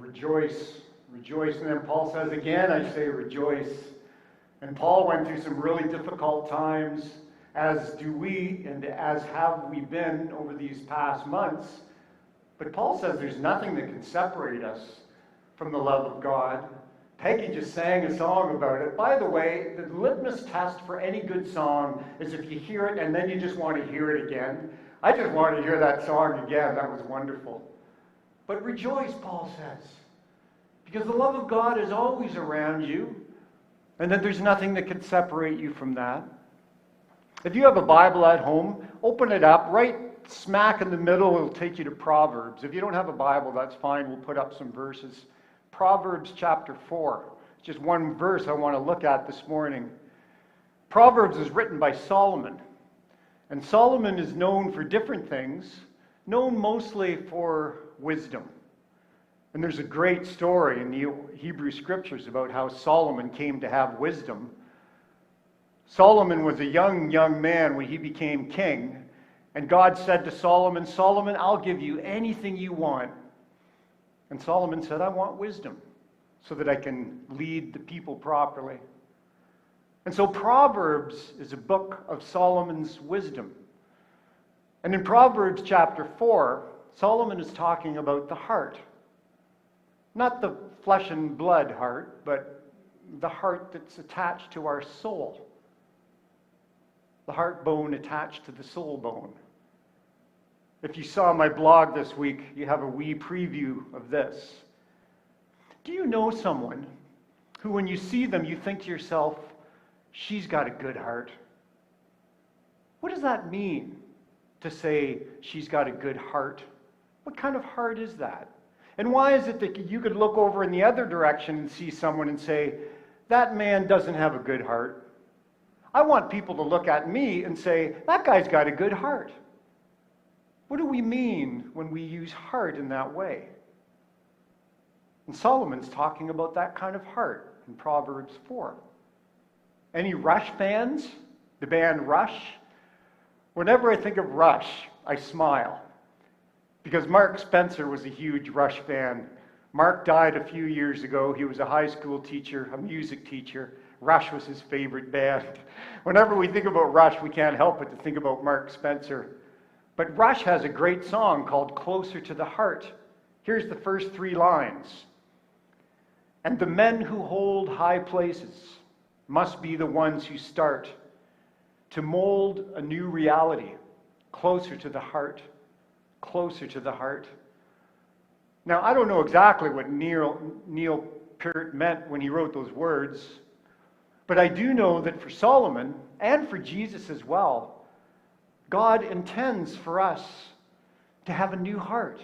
rejoice, rejoice. And then Paul says again, I say rejoice. And Paul went through some really difficult times, as do we, and as have we been over these past months. But Paul says there's nothing that can separate us from the love of God. Peggy just sang a song about it. By the way, the litmus test for any good song is if you hear it and then you just want to hear it again. I just want to hear that song again. That was wonderful. But rejoice, Paul says, because the love of God is always around you, and that there's nothing that can separate you from that. If you have a Bible at home, open it up. Right smack in the middle, it'll take you to Proverbs. If you don't have a Bible, that's fine. We'll put up some verses. Proverbs Chapter 4. Just one verse I want to look at this morning. Proverbs is written by Solomon. And Solomon is known for different things, known mostly for wisdom. And there's a great story in the Hebrew Scriptures about how Solomon came to have wisdom. Solomon was a young man when he became king. And God said to Solomon, Solomon, I'll give you anything you want. And Solomon said, I want wisdom so that I can lead the people properly. And so Proverbs is a book of Solomon's wisdom. And in Proverbs Chapter 4, Solomon is talking about the heart. Not the flesh and blood heart, but the heart that's attached to our soul. The heart bone attached to the soul bone. If you saw my blog this week, you have a wee preview of this. Do you know someone who, when you see them, you think to yourself, she's got a good heart? What does that mean to say she's got a good heart? What kind of heart is that? And why is it that you could look over in the other direction and see someone and say, that man doesn't have a good heart? I want people to look at me and say, that guy's got a good heart. What do we mean when we use heart in that way? And Solomon's talking about that kind of heart in Proverbs 4. Any Rush fans? The band Rush? Whenever I think of Rush, I smile. Because Mark Spencer was a huge Rush fan. Mark died a few years ago. He was a high school teacher, a music teacher. Rush was his favorite band. Whenever we think about Rush, we can't help but to think about Mark Spencer. But Rush has a great song called Closer to the Heart. Here's the first 3 lines. And the men who hold high places must be the ones who start to mold a new reality closer to the heart, closer to the heart. Now, I don't know exactly what Neil Peart meant when he wrote those words, but I do know that for Solomon and for Jesus as well, God intends for us to have a new heart.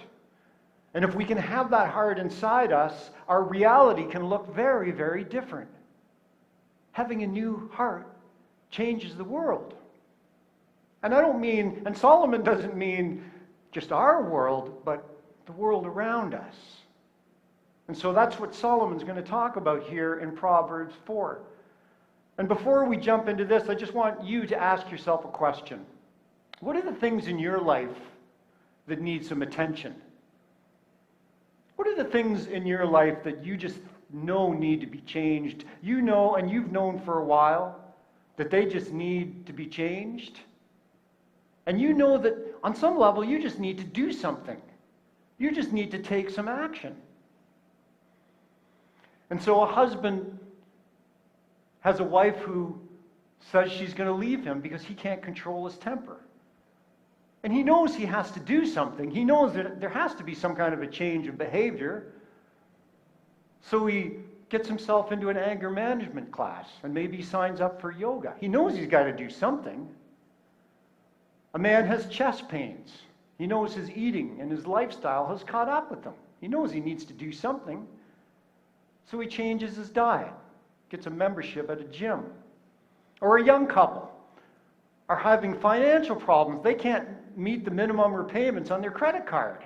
And if we can have that heart inside us, our reality can look very, very different. Having a new heart changes the world. And I don't mean, and Solomon doesn't mean just our world, but the world around us. And so that's what Solomon's going to talk about here in Proverbs 4. And before we jump into this, I just want you to ask yourself a question. What are the things in your life that need some attention? What are the things in your life that you just know need to be changed? You know, and you've known for a while, that they just need to be changed? And you know that on some level you just need to do something. You just need to take some action. And so a husband has a wife who says she's going to leave him because he can't control his temper. And he knows he has to do something. He knows that there has to be some kind of a change of behavior. So he gets himself into an anger management class, and maybe he signs up for yoga. He knows he's got to do something. A man has chest pains. He knows his eating and his lifestyle has caught up with him. He knows he needs to do something. So he changes his diet, gets a membership at a gym. Or a young couple are having financial problems. They can't meet the minimum repayments on their credit card.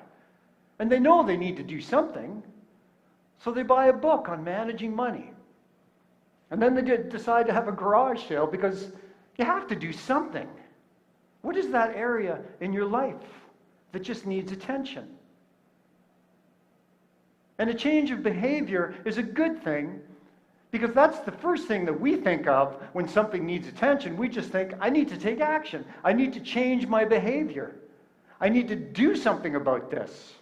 And they know they need to do something. So they buy a book on managing money. And then they decide to have a garage sale because you have to do something. What is that area in your life that just needs attention? And a change of behavior is a good thing, because that's the first thing that we think of when something needs attention. We just think, I need to take action. I need to change my behavior. I need to do something about this.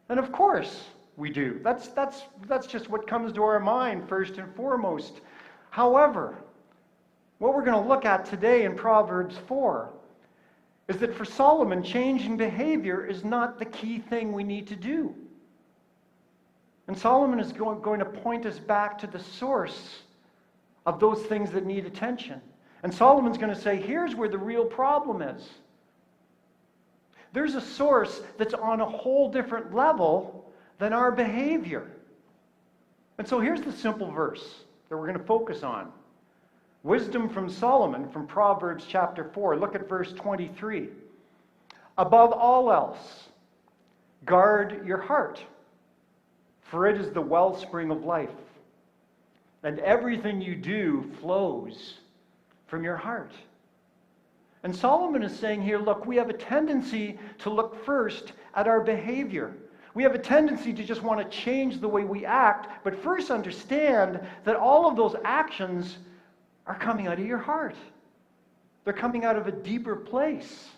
And of course we do. That's just what comes to our mind first and foremost. However, what we're going to look at today in Proverbs 4 is that for Solomon, changing behavior is not the key thing we need to do. And Solomon is going to point us back to the source of those things that need attention. And Solomon's going to say, here's where the real problem is. There's a source that's on a whole different level than our behavior. And so here's the simple verse that we're going to focus on. Wisdom from Solomon from Proverbs chapter 4. Look at verse 23. Above all else, guard your heart, for it is the wellspring of life, and everything you do flows from your heart. And Solomon is saying here, look, we have a tendency to look first at our behavior. We have a tendency to just want to change the way we act, but first understand that all of those actions are coming out of your heart. They're coming out of a deeper place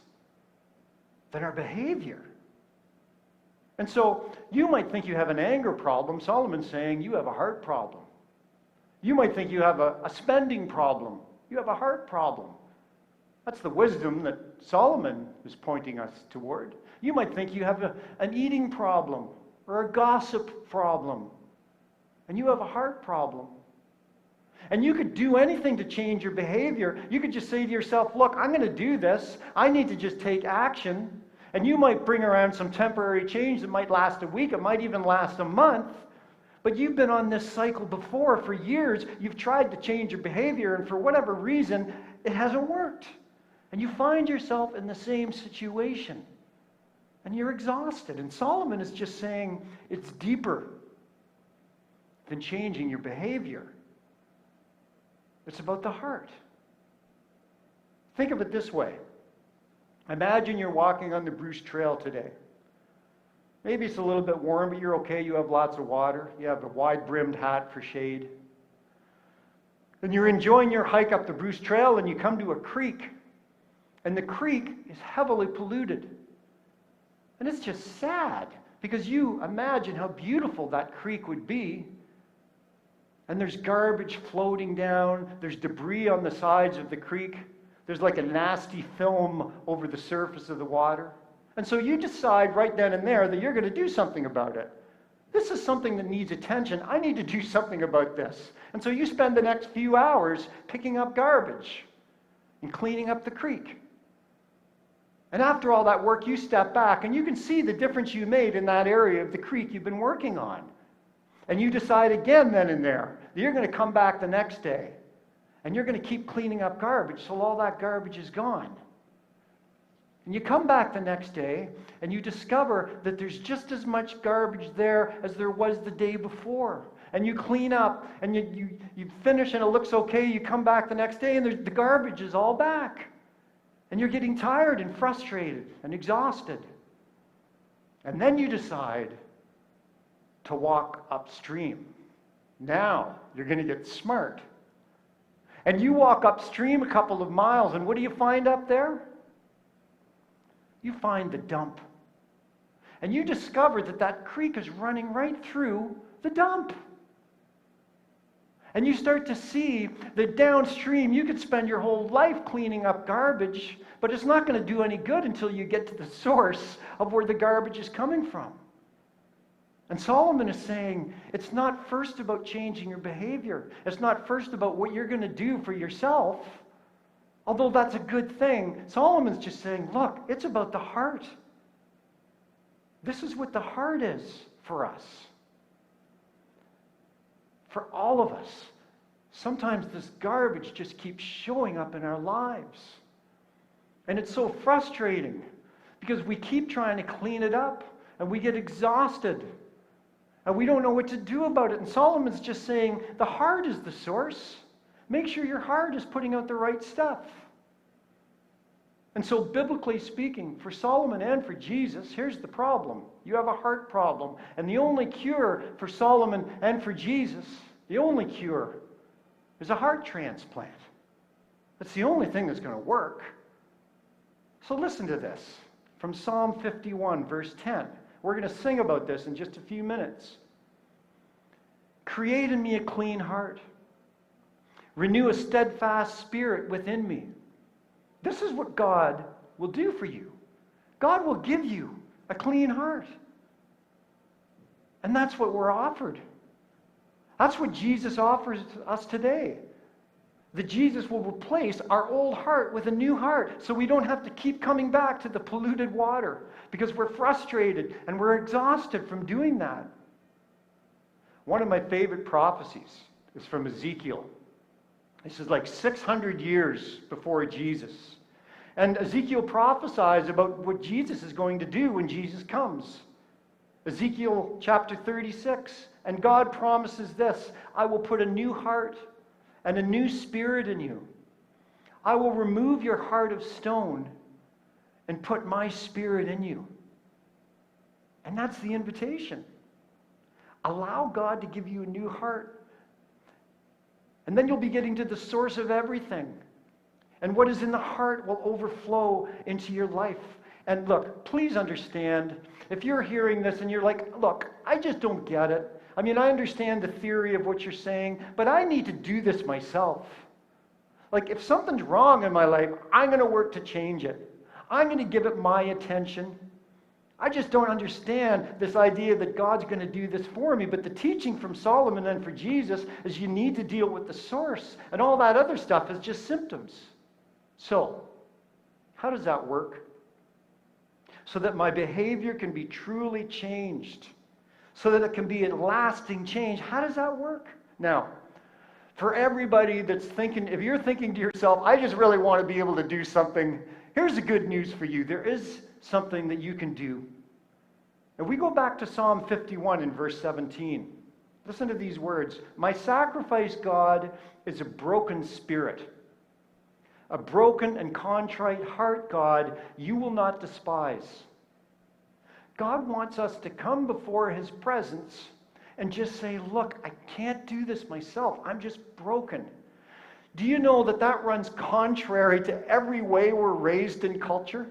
than our behavior. And so you might think you have an anger problem. Solomon's saying you have a heart problem. You might think you have a spending problem. You have a heart problem. That's the wisdom that Solomon is pointing us toward. You might think you have an eating problem or a gossip problem. And you have a heart problem. And you could do anything to change your behavior. You could just say to yourself, look, I'm going to do this. I need to just take action. And you might bring around some temporary change that might last a week. It might even last a month. But you've been on this cycle before for years. You've tried to change your behavior, and for whatever reason, it hasn't worked. And you find yourself in the same situation. And you're exhausted. And Solomon is just saying it's deeper than changing your behavior. It's about the heart. Think of it this way. Imagine you're walking on the Bruce Trail today. Maybe it's a little bit warm, but you're okay. You have lots of water. You have a wide-brimmed hat for shade. And you're enjoying your hike up the Bruce Trail, and you come to a creek. And the creek is heavily polluted. And it's just sad, because you imagine how beautiful that creek would be. And there's garbage floating down. There's debris on the sides of the creek. There's like a nasty film over the surface of the water. And so you decide right then and there that you're going to do something about it. This is something that needs attention. I need to do something about this. And so you spend the next few hours picking up garbage and cleaning up the creek. And after all that work, you step back and you can see the difference you made in that area of the creek you've been working on. And you decide again then and there that you're going to come back the next day. And you're going to keep cleaning up garbage till all that garbage is gone. And you come back the next day and you discover that there's just as much garbage there as there was the day before. And you clean up and you finish and it looks okay. You come back the next day and the garbage is all back. And you're getting tired and frustrated and exhausted. And then you decide to walk upstream. Now you're going to get smart. And you walk upstream a couple of miles, and what do you find up there? You find the dump. And you discover that that creek is running right through the dump. And you start to see that downstream you could spend your whole life cleaning up garbage, but it's not going to do any good until you get to the source of where the garbage is coming from. And Solomon is saying, it's not first about changing your behavior. It's not first about what you're going to do for yourself, although that's a good thing. Solomon's just saying, look, it's about the heart. This is what the heart is for us. For all of us. Sometimes this garbage just keeps showing up in our lives. And it's so frustrating because we keep trying to clean it up and we get exhausted. And we don't know what to do about it. And Solomon's just saying, the heart is the source. Make sure your heart is putting out the right stuff. And so, biblically speaking, for Solomon and for Jesus, here's the problem. You have a heart problem. And the only cure for Solomon and for Jesus, the only cure, is a heart transplant. That's the only thing that's going to work. So listen to this from Psalm 51, verse 10. We're going to sing about this in just a few minutes. Create in me a clean heart. Renew a steadfast spirit within me. This is what God will do for you. God will give you a clean heart. And that's what we're offered. That's what Jesus offers us today. That Jesus will replace our old heart with a new heart so we don't have to keep coming back to the polluted water because we're frustrated and we're exhausted from doing that. One of my favorite prophecies is from Ezekiel. This is like 600 years before Jesus. And Ezekiel prophesies about what Jesus is going to do when Jesus comes. Ezekiel chapter 36. And God promises this: I will put a new heart and a new spirit in you. I will remove your heart of stone and put my spirit in you. And that's the invitation. Allow God to give you a new heart. And then you'll be getting to the source of everything. And what is in the heart will overflow into your life. And look, please understand, if you're hearing this and you're like, look, I just don't get it. I mean, I understand the theory of what you're saying, but I need to do this myself. Like, if something's wrong in my life, I'm going to work to change it. I'm going to give it my attention. I just don't understand this idea that God's going to do this for me. But the teaching from Solomon and for Jesus is you need to deal with the source. And all that other stuff is just symptoms. So, how does that work? So that my behavior can be truly changed. So that it can be a lasting change. How does that work? Now, for everybody that's thinking, if you're thinking to yourself, I just really want to be able to do something, here's the good news for you. There is something that you can do. If we go back to Psalm 51 in verse 17, listen to these words. My sacrifice, God, is a broken spirit. A broken and contrite heart, God, you will not despise. God wants us to come before his presence and just say, look, I can't do this myself. I'm just broken. Do you know that that runs contrary to every way we're raised in culture?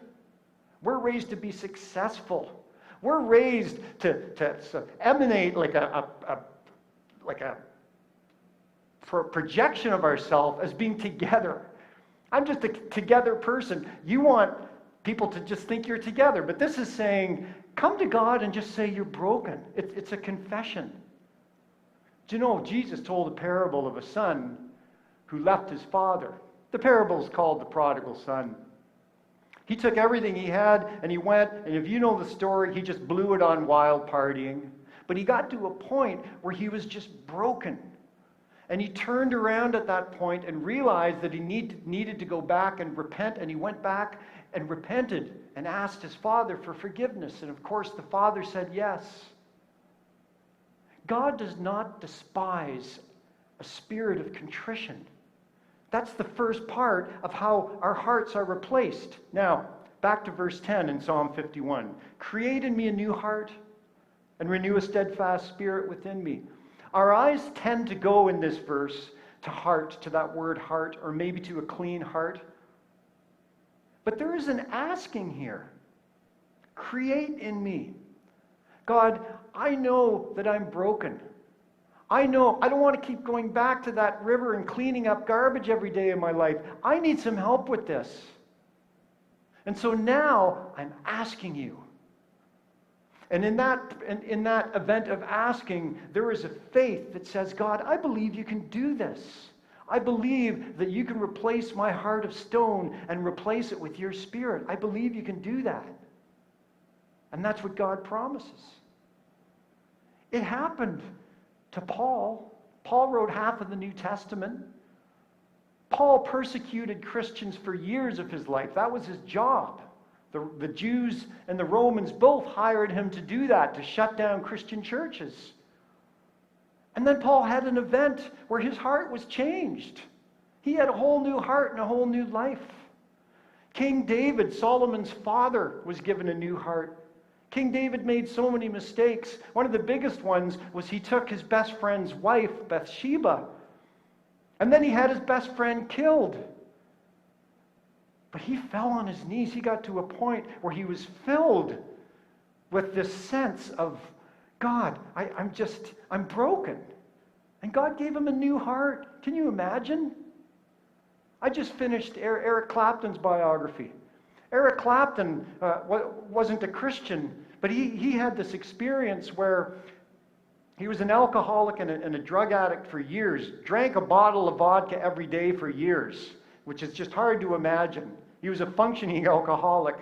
We're raised to be successful. We're raised to emanate like a projection of ourselves as being together. I'm just a together person. You want people to just think you're together. But this is saying, come to God and just say you're broken. It's a confession. Do you know, Jesus told a parable of a son who left his father. The parable is called the prodigal son. He took everything he had and he went, and if you know the story, he just blew it on wild partying. But he got to a point where he was just broken. And he turned around at that point and realized that he needed to go back and repent. And he went back and repented and asked his father for forgiveness. And of course, the father said yes. God does not despise a spirit of contrition. That's the first part of how our hearts are replaced. Now, back to verse 10 in Psalm 51. Create in me a new heart and renew a steadfast spirit within me. Our eyes tend to go in this verse to heart, to that word heart, or maybe to a clean heart. But there is an asking here. Create in me. God, I know that I'm broken. I know I don't want to keep going back to that river and cleaning up garbage every day in my life. I need some help with this. And so now I'm asking you. And in that event of asking, there is a faith that says, God, I believe you can do this. I believe that you can replace my heart of stone and replace it with your spirit. I believe you can do that. And that's what God promises. It happened to Paul. Paul wrote half of the New Testament. Paul persecuted Christians for years of his life. That was his job. The Jews and the Romans both hired him to do that, to shut down Christian churches. And then Paul had an event where his heart was changed. He had a whole new heart and a whole new life. King David, Solomon's father, was given a new heart. King David made so many mistakes. One of the biggest ones was he took his best friend's wife, Bathsheba, and then he had his best friend killed. But he fell on his knees. He got to a point where he was filled with this sense of, God, I'm broken. And God gave him a new heart. Can you imagine? I just finished Eric Clapton's biography. Eric Clapton wasn't a Christian, but he had this experience where he was an alcoholic and a drug addict for years, drank a bottle of vodka every day for years, which is just hard to imagine. He was a functioning alcoholic.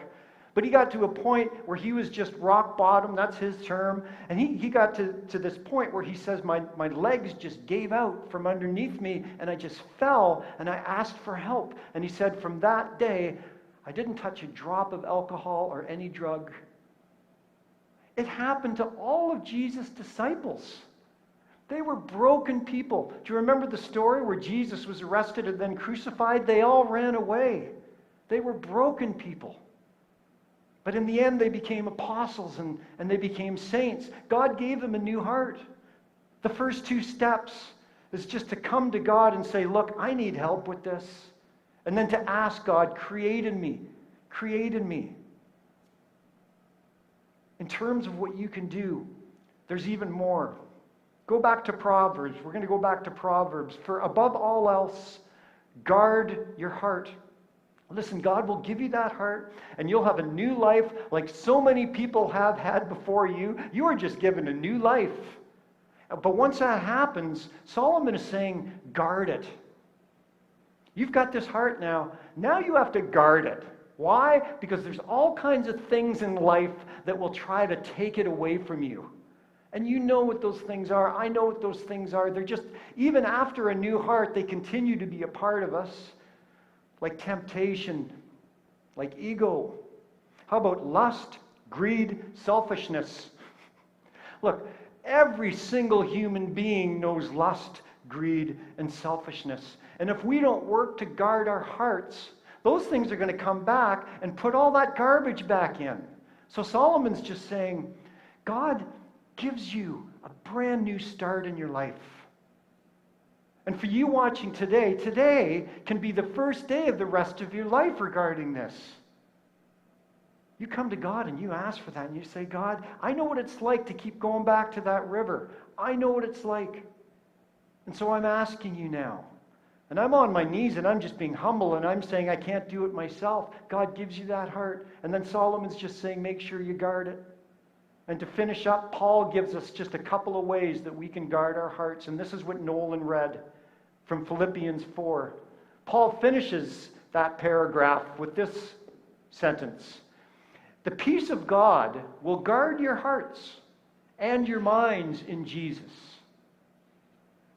But he got to a point where he was just rock bottom, that's his term, and he got to this point where he says, my legs just gave out from underneath me, and I just fell, and I asked for help. And he said, from that day, I didn't touch a drop of alcohol or any drug. It happened to all of Jesus' disciples. They were broken people. Do you remember the story where Jesus was arrested and then crucified? They all ran away. They were broken people. But in the end, they became apostles and they became saints. God gave them a new heart. The first 2 steps is just to come to God and say, look, I need help with this. And then to ask God, create in me. Create in me. In terms of what you can do, there's even more. Go back to Proverbs. We're going to go back to Proverbs. For above all else, guard your heart. Listen, God will give you that heart, and you'll have a new life like so many people have had before you. You are just given a new life. But once that happens, Solomon is saying, guard it. You've got this heart now. Now you have to guard it. Why? Because there's all kinds of things in life that will try to take it away from you. And you know what those things are. I know what those things are. They're just, even after a new heart, they continue to be a part of us. Like temptation, like ego. How about lust, greed, selfishness? Look, every single human being knows lust, greed, and selfishness. And if we don't work to guard our hearts, those things are going to come back and put all that garbage back in. So Solomon's just saying, God gives you a brand new start in your life. And for you watching today can be the first day of the rest of your life regarding this. You come to God and you ask for that and you say, God, I know what it's like to keep going back to that river. I know what it's like. And so I'm asking you now. And I'm on my knees and I'm just being humble and I'm saying I can't do it myself. God gives you that heart. And then Solomon's just saying, make sure you guard it. And to finish up, Paul gives us just a couple of ways that we can guard our hearts. And this is what Nolan read from Philippians 4. Paul finishes that paragraph with this sentence. The peace of God will guard your hearts and your minds in Jesus.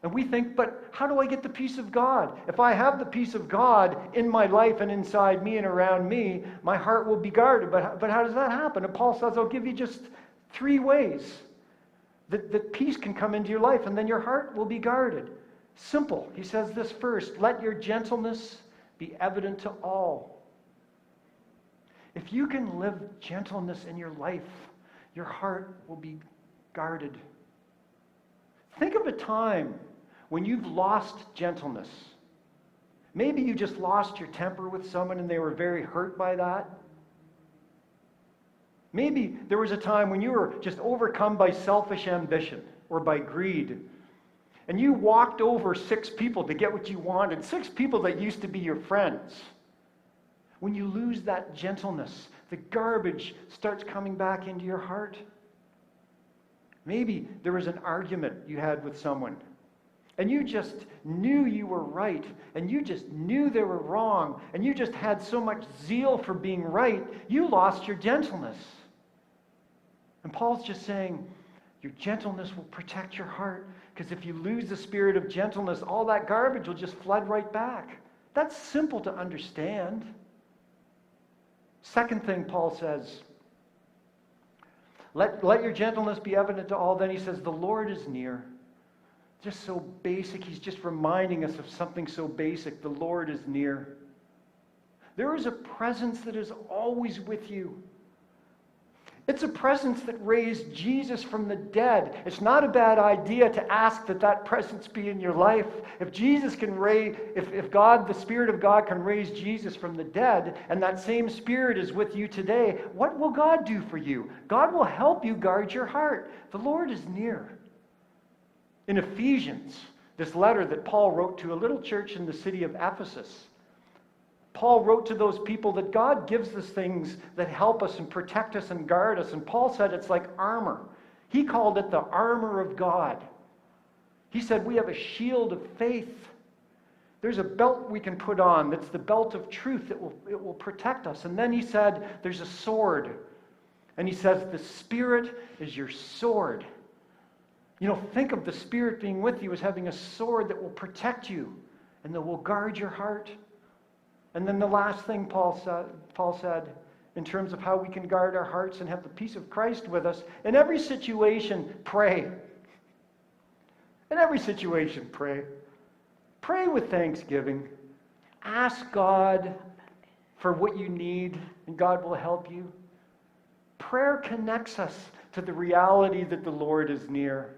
And we think, but how do I get the peace of God? If I have the peace of God in my life and inside me and around me, my heart will be guarded. But how does that happen? And Paul says, I'll give you just 3 ways that peace can come into your life and then your heart will be guarded. Simple. He says this first, let your gentleness be evident to all. If you can live gentleness in your life, your heart will be guarded. Think of a time when you've lost gentleness. Maybe you just lost your temper with someone and they were very hurt by that. Maybe there was a time when you were just overcome by selfish ambition or by greed. And you walked over 6 people to get what you wanted, 6 people that used to be your friends. When you lose that gentleness, the garbage starts coming back into your heart. Maybe there was an argument you had with someone, and you just knew you were right, and you just knew they were wrong, and you just had so much zeal for being right, you lost your gentleness. And Paul's just saying, your gentleness will protect your heart, because if you lose the spirit of gentleness, all that garbage will just flood right back. That's simple to understand. Second thing Paul says, let your gentleness be evident to all. Then he says, the Lord is near. Just so basic. He's just reminding us of something so basic. The Lord is near. There is a presence that is always with you. It's a presence that raised Jesus from the dead. It's not a bad idea to ask that that presence be in your life. If Jesus can raise, if God, the Spirit of God can raise Jesus from the dead, and that same Spirit is with you today, what will God do for you? God will help you guard your heart. The Lord is near. In Ephesians, this letter that Paul wrote to a little church in the city of Ephesus, Paul wrote to those people that God gives us things that help us and protect us and guard us. And Paul said it's like armor. He called it the armor of God. He said we have a shield of faith. There's a belt we can put on that's the belt of truth that will protect us. And then he said there's a sword. And he says the Spirit is your sword. You know, think of the Spirit being with you as having a sword that will protect you and that will guard your heart. And then the last thing Paul said in terms of how we can guard our hearts and have the peace of Christ with us, in every situation, pray. In every situation, pray. Pray with thanksgiving. Ask God for what you need, and God will help you. Prayer connects us to the reality that the Lord is near.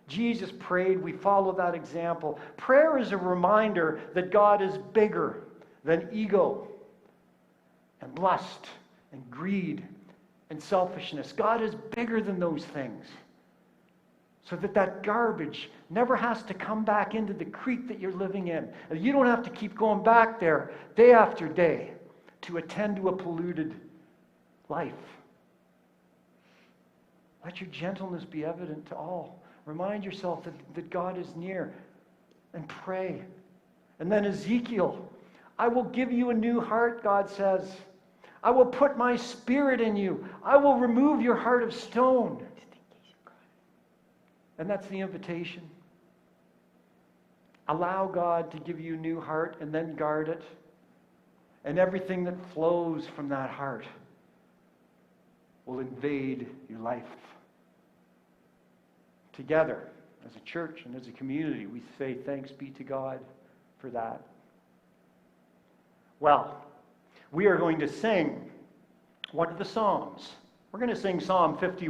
Jesus prayed, we follow that example. Prayer is a reminder that God is bigger than ego and lust and greed and selfishness. God is bigger than those things. So that garbage never has to come back into the creek that you're living in. And you don't have to keep going back there day after day to attend to a polluted life. Let your gentleness be evident to all. Remind yourself that God is near and pray. And then Ezekiel, I will give you a new heart, God says. I will put my Spirit in you. I will remove your heart of stone. And that's the invitation. Allow God to give you a new heart and then guard it. And everything that flows from that heart will invade your life. Together, as a church and as a community, we say thanks be to God for that. Well, we are going to sing one of the Psalms. We're going to sing Psalm 51.